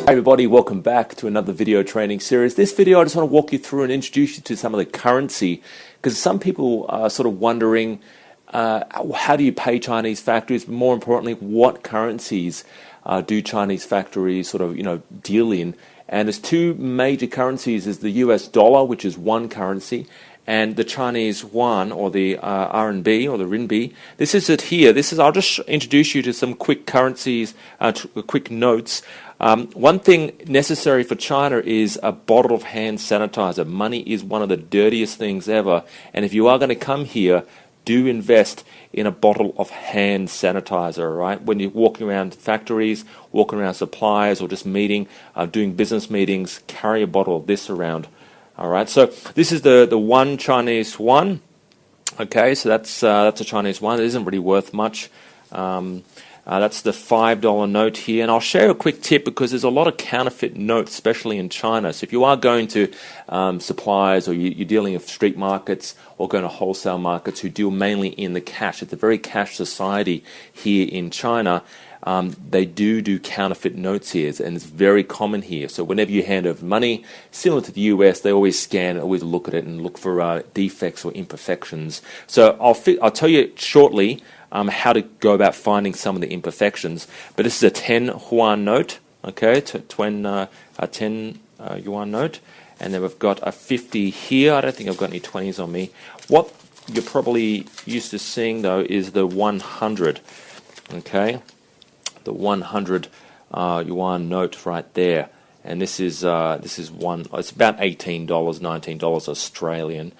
Hey everybody, welcome back to another video training series. This video I just want to walk you through and introduce you to some of the currency, because some people are sort of wondering how do you pay Chinese factories, but more importantly, what currencies do Chinese factories sort of deal in. And there's two major currencies: is the US dollar, which is one currency, and the Chinese yuan, or the RMB, or the renminbi. This is it here. I'll just introduce you to some quick currencies, quick notes. One thing necessary for China is a bottle of hand sanitizer. Money is one of the dirtiest things ever, and if you are going to come here, do invest in a bottle of hand sanitizer, right? When you're walking around factories, walking around suppliers, or just doing business meetings, carry a bottle of this around. All right, so this is the one Chinese yuan. Okay, so that's a Chinese yuan. It isn't really worth much. That's the $5 note here, and I'll share a quick tip because there's a lot of counterfeit notes, especially in China. So if you are going to suppliers, or you're dealing with street markets, or going to wholesale markets who deal mainly in the cash, it's a very cash society here in China. They do counterfeit notes here, and it's very common here. So whenever you hand over money, similar to the US, they always scan, always look at it and look for defects or imperfections. So I'll tell you shortly how to go about finding some of the imperfections. But this is a 10 yuan note, okay, a 10 yuan note, and then we've got a 50 here. I don't think I've got any 20s on me. What you're probably used to seeing though is the 100, okay. The 100 yuan note right there, and this is one. It's about $18, $19 Australian.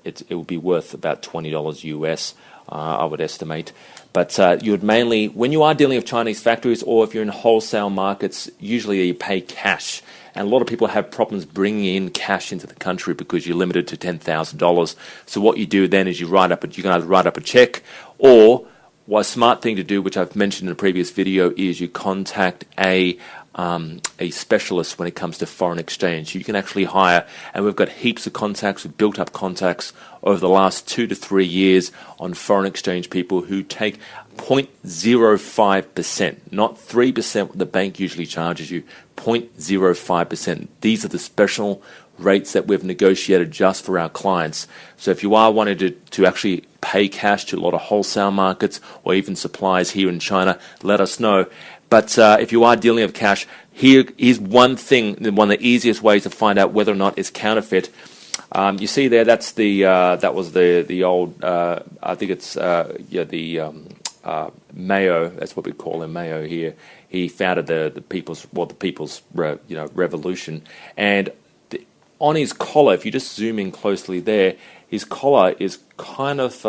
It will be worth about $20 US, I would estimate. But you would mainly, when you are dealing with Chinese factories, or if you're in wholesale markets, usually you pay cash. And a lot of people have problems bringing in cash into the country because you're limited to $10,000. So what you do then is you can either write up a check, or a smart thing to do, which I've mentioned in a previous video, is you contact a specialist when it comes to foreign exchange. You can actually hire, and we've got heaps of contacts, we've built up contacts over the last 2 to 3 years on foreign exchange people who take 0.05%, not 3% what the bank usually charges you, 0.05%. These are the special rates that we've negotiated just for our clients. So if you are wanting to actually pay cash to a lot of wholesale markets, or even suppliers here in China, let us know. But if you are dealing with cash, here is one thing, one of the easiest ways to find out whether or not it's counterfeit. You see there, that was the old, I think it's Mayo. That's what we call him, Mayo here. He founded the people's revolution, and on his collar, if you just zoom in closely there, his collar is kind of,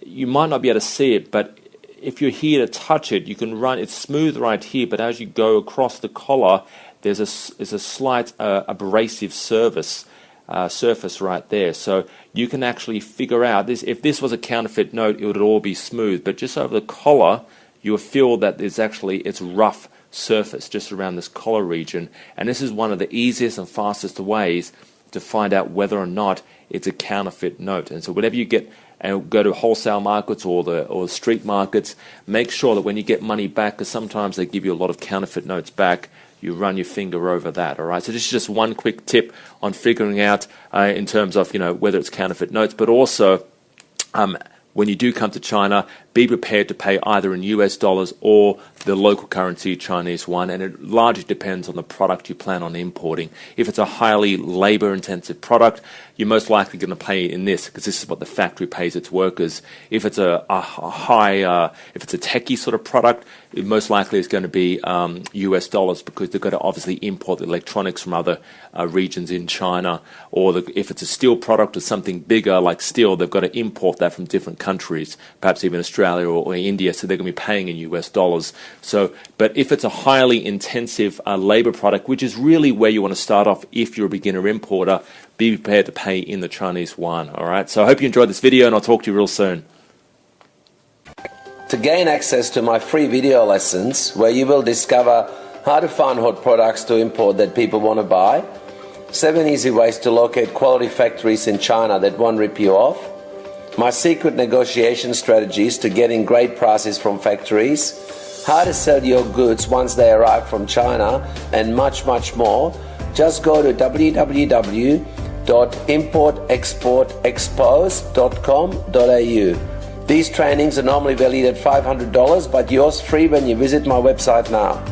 you might not be able to see it, but if you're here to touch it, you can run, it's smooth right here, but as you go across the collar, there's a slight abrasive surface right there. So you can actually figure out, if this was a counterfeit note, it would all be smooth, but just over the collar, you'll feel that it's rough surface just around this collar region, and this is one of the easiest and fastest ways to find out whether or not it's a counterfeit note. And so whenever you go to wholesale markets or the street markets, make sure that when you get money back, because sometimes they give you a lot of counterfeit notes back, you run your finger over that. All right, so this is just one quick tip on figuring out in terms of whether it's counterfeit notes, but also when you do come to China, be prepared to pay either in US dollars or the local currency, Chinese yuan, and it largely depends on the product you plan on importing. If it's a highly labor-intensive product, you're most likely going to pay in this, because this is what the factory pays its workers. If it's a techie sort of product, it most likely is going to be US dollars, because they've got to obviously import the electronics from other regions in China. Or if it's a steel product or something bigger like steel, they've got to import that from different countries, perhaps even Australia or India, so they're going to be paying in US dollars. So, but if it's a highly intensive labor product, which is really where you want to start off if you're a beginner importer, be prepared to pay in the Chinese yuan. All right, so I hope you enjoyed this video, and I'll talk to you real soon. To gain access to my free video lessons, where you will discover how to find hot products to import that people want to buy, 7 easy ways to locate quality factories in China that won't rip you off, my secret negotiation strategies to getting great prices from factories, how to sell your goods once they arrive from China, and much, much more, just go to www.importexportexpose.com.au. These trainings are normally valued at $500, but yours free when you visit my website now.